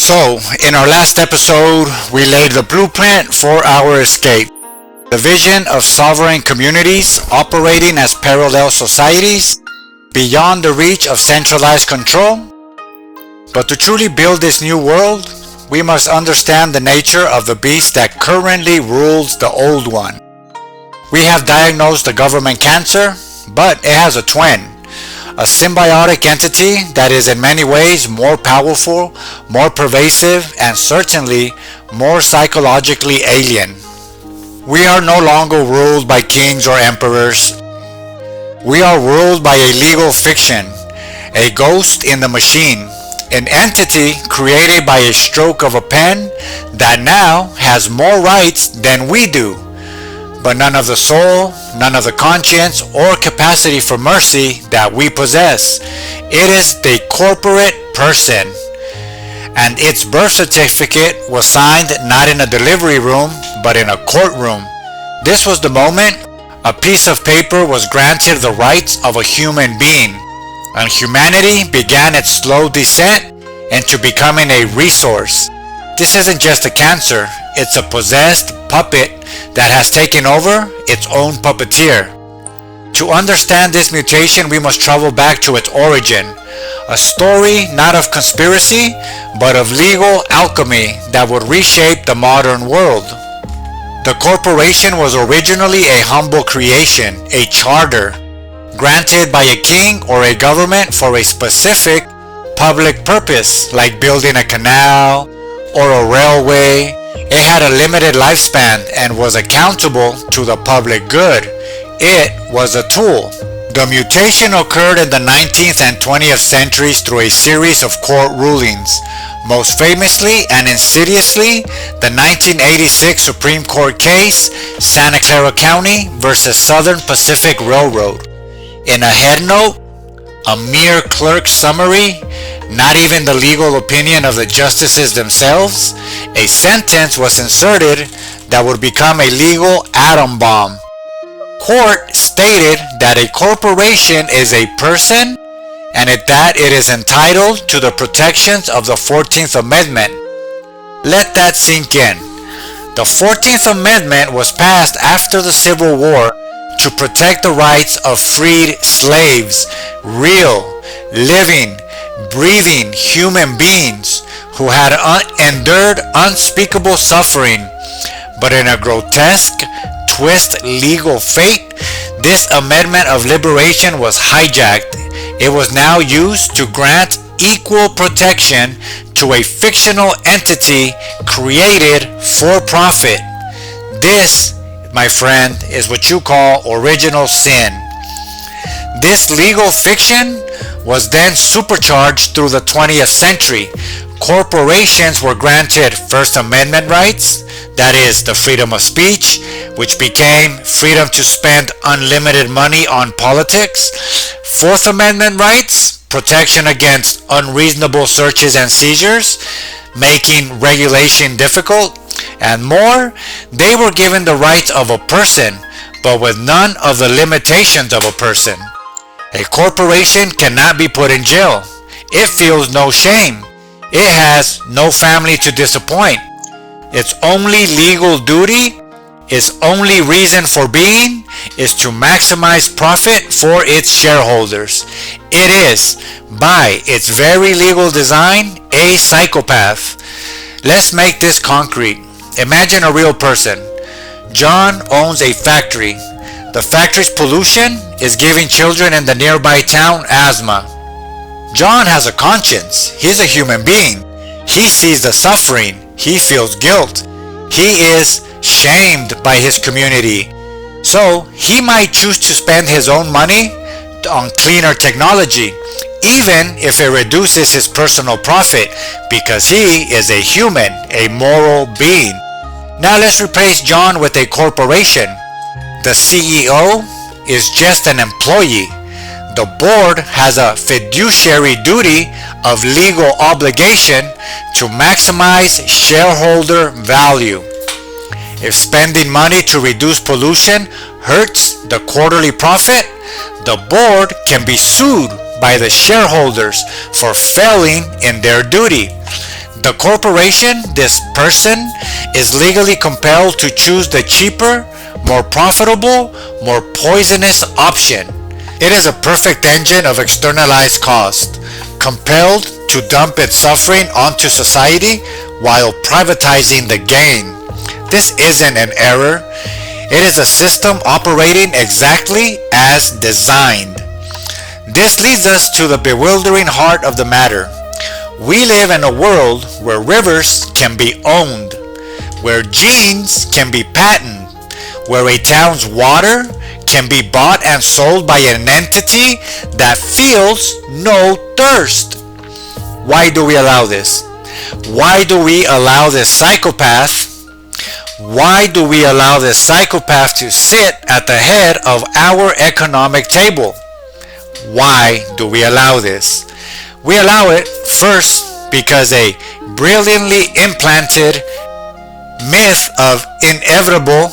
So, in our last episode, we laid the blueprint for our escape. The vision of sovereign communities operating as parallel societies beyond the reach of centralized control. But to truly build this new world, we must understand the nature of the beast that currently rules the old one. We have diagnosed the government cancer, but it has a twin. A symbiotic entity that is in many ways more powerful, more pervasive, and certainly more psychologically alien. We are no longer ruled by kings or emperors. We are ruled by a legal fiction, a ghost in the machine, an entity created by a stroke of a pen that now has more rights than we do, but none of the soul, none of the conscience or capacity for mercy that we possess. It is the corporate person, and its birth certificate was signed not in a delivery room but in a courtroom. This was the moment a piece of paper was granted the rights of a human being, and humanity began its slow descent into becoming a resource. This isn't just a cancer, it's a possessed puppet that has taken over its own puppeteer. To understand this mutation, we must travel back to its origin, a story not of conspiracy, but of legal alchemy that would reshape the modern world. The corporation was originally a humble creation, a charter, granted by a king or a government for a specific public purpose, like building a canal or a railway. It had a limited lifespan and was accountable to the public good. It was a tool. The mutation occurred in the 19th and 20th centuries through a series of court rulings. Most famously and insidiously, the 1986 Supreme Court case, Santa Clara County versus Southern Pacific Railroad. In a head note, a mere clerk's summary, not even the legal opinion of the justices themselves, a sentence was inserted that would become a legal atom bomb. Court stated that a corporation is a person and that it is entitled to the protections of the 14th Amendment. Let that sink in. The 14th Amendment was passed after the Civil War to protect the rights of freed slaves, real, living, breathing human beings who had endured unspeakable suffering. But in a grotesque twist legal fate, this amendment of liberation was hijacked. It was now used to grant equal protection to a fictional entity created for profit. This, my friend, is what you call original sin. This legal fiction was then supercharged through the 20th century. Corporations were granted First Amendment rights, that is, the freedom of speech, which became freedom to spend unlimited money on politics. Fourth Amendment rights, protection against unreasonable searches and seizures, making regulation difficult, and more. They were given the rights of a person, but with none of the limitations of a person. A corporation cannot be put in jail. It feels no shame. It has no family to disappoint. Its only legal duty, its only reason for being, is to maximize profit for its shareholders. It is, by its very legal design, a psychopath. Let's make this concrete. Imagine a real person. John owns a factory. The factory's pollution is giving children in the nearby town asthma. John has a conscience. He's a human being. He sees the suffering. He feels guilt. He is shamed by his community. So he might choose to spend his own money on cleaner technology, even if it reduces his personal profit, because he is a human, a moral being. Now let's replace John with a corporation. The CEO is just an employee. The board has a fiduciary duty of legal obligation to maximize shareholder value. If spending money to reduce pollution hurts the quarterly profit, the board can be sued by the shareholders for failing in their duty. The corporation, this person, is legally compelled to choose the cheaper, more profitable, more poisonous option. It is a perfect engine of externalized cost, compelled to dump its suffering onto society while privatizing the gain. This isn't an error. It is a system operating exactly as designed. This leads us to the bewildering heart of the matter. We live in a world where rivers can be owned, where genes can be patented, where a town's water can be bought and sold by an entity that feels no thirst. Why do we allow this? Why do we allow this psychopath? Why do we allow this psychopath to sit at the head of our economic table? Why do we allow this? We allow it first because a brilliantly implanted myth of inevitable.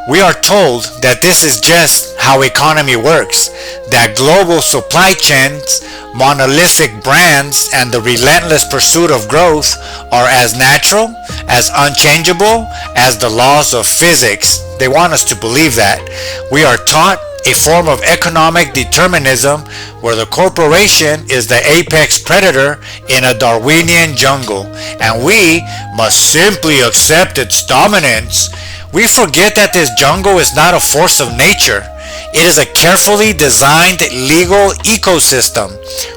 We are told that this is just how economy works, that global supply chains, monolithic brands, and the relentless pursuit of growth are as natural, as unchangeable as the laws of physics. They want us to believe that. We are taught a form of economic determinism where the corporation is the apex predator in a Darwinian jungle, and we must simply accept its dominance. We forget that this jungle is not a force of nature. It is a carefully designed legal ecosystem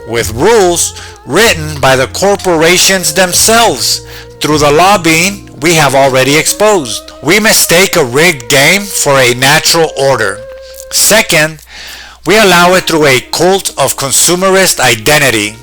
with rules written by the corporations themselves through the lobbying we have already exposed. We mistake a rigged game for a natural order. Second, we allow it through a cult of consumerist identity.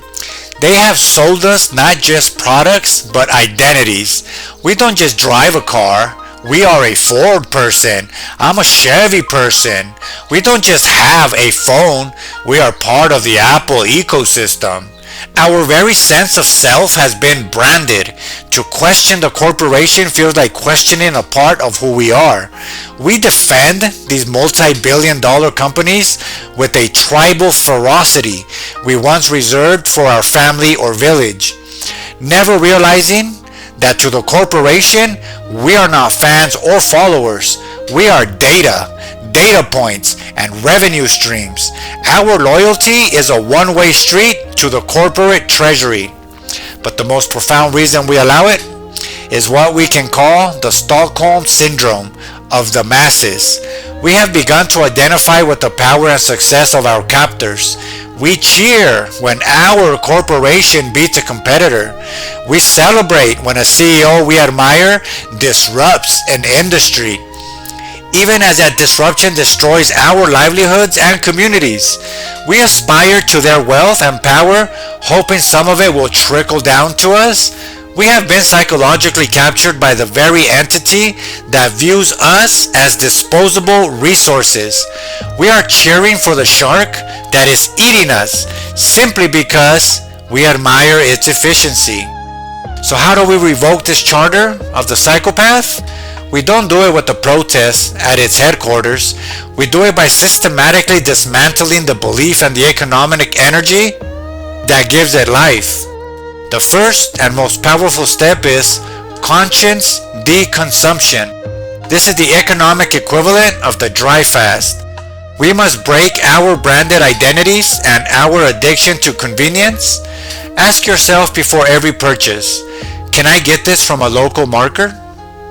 They have sold us not just products, but identities. We don't just drive a car. We are a Ford person. I'm a Chevy person. We don't just have a phone. We are part of the Apple ecosystem. Our very sense of self has been branded. To question the corporation feels like questioning a part of who we are. We defend these multi-billion-dollar companies with a tribal ferocity we once reserved for our family or village, never realizing that to the corporation, we are not fans or followers. We are data points, and revenue streams. Our loyalty is a one-way street to the corporate treasury. But the most profound reason we allow it is what we can call the Stockholm Syndrome of the masses. We have begun to identify with the power and success of our captors. We cheer when our corporation beats a competitor. We celebrate when a CEO we admire disrupts an industry, even as that disruption destroys our livelihoods and communities. We aspire to their wealth and power, hoping some of it will trickle down to us. We have been psychologically captured by the very entity that views us as disposable resources. We are cheering for the shark that is eating us simply because we admire its efficiency. So how do we revoke this charter of the psychopath? We don't do it with the protests at its headquarters. We do it by systematically dismantling the belief and the economic energy that gives it life. The first and most powerful step is conscience deconsumption. This is the economic equivalent of the dry fast. We must break our branded identities and our addiction to convenience. Ask yourself before every purchase, can I get this from a local marker?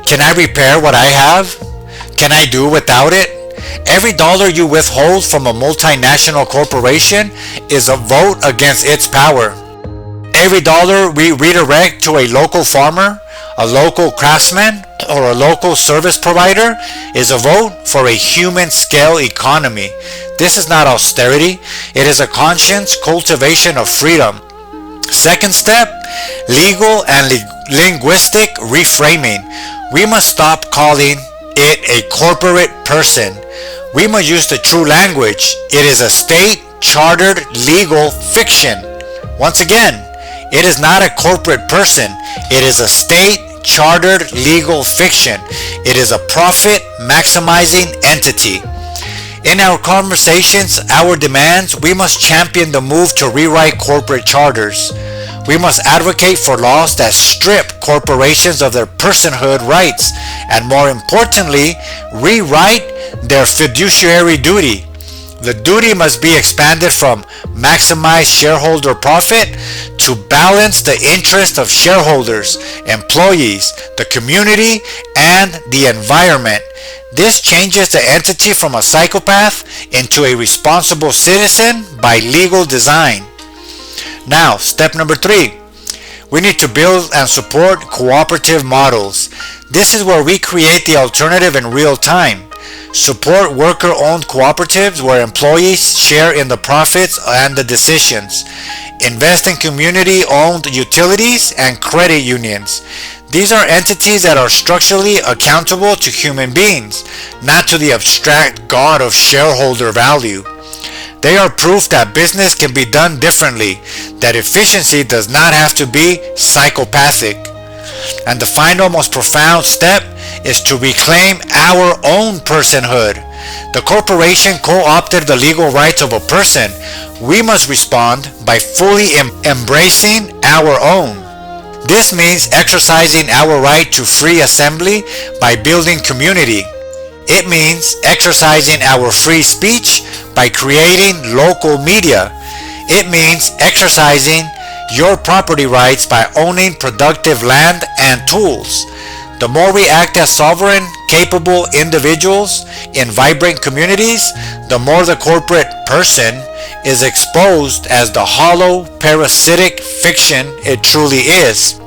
Can I repair what I have? Can I do without it? Every dollar you withhold from a multinational corporation is a vote against its power. Every dollar we redirect to a local farmer, a local craftsman, or a local service provider is a vote for a human scale economy. This is not austerity. It is a conscious cultivation of freedom. Second step, legal and linguistic reframing. We must stop calling it a corporate person. We must use the true language. It is a state-chartered legal fiction. Once again, it is not a corporate person. It is a state-chartered legal fiction. It is a profit-maximizing entity. In our conversations, our demands, we must champion the move to rewrite corporate charters. We must advocate for laws that strip corporations of their personhood rights and, more importantly, rewrite their fiduciary duty. The duty must be expanded from maximize shareholder profit to balance the interest of shareholders, employees, the community, and the environment. This changes the entity from a psychopath into a responsible citizen by legal design. Now, step number 3. We need to build and support cooperative models. This is where we create the alternative in real time. Support worker-owned cooperatives where employees share in the profits and the decisions. Invest in community-owned utilities and credit unions. These are entities that are structurally accountable to human beings, not to the abstract god of shareholder value. They are proof that business can be done differently, that efficiency does not have to be psychopathic. And the final, most profound step is to reclaim our own personhood. The corporation co-opted the legal rights of a person. We must respond by fully embracing our own. This means exercising our right to free assembly by building community. It means exercising our free speech by creating local media. It means exercising your property rights by owning productive land and tools. The more we act as sovereign, capable individuals in vibrant communities, the more the corporate person is exposed as the hollow, parasitic fiction it truly is.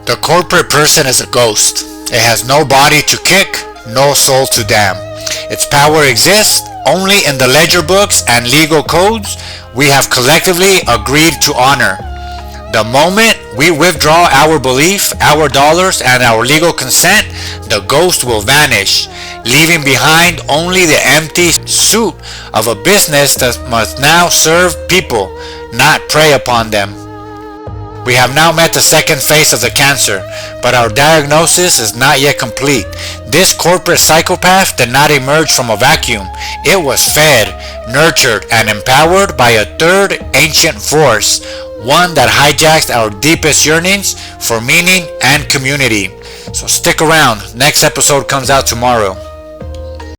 The corporate person is a ghost. It has no body to kick, no soul to damn. Its power exists only in the ledger books and legal codes we have collectively agreed to honor. The moment we withdraw our belief, our dollars, and our legal consent, the ghost will vanish, leaving behind only the empty suit of a business that must now serve people, not prey upon them. We have now met the second phase of the cancer, but our diagnosis is not yet complete. This corporate psychopath did not emerge from a vacuum. It was fed, nurtured, and empowered by a third ancient force, one that hijacks our deepest yearnings for meaning and community. So stick around. Next episode comes out tomorrow.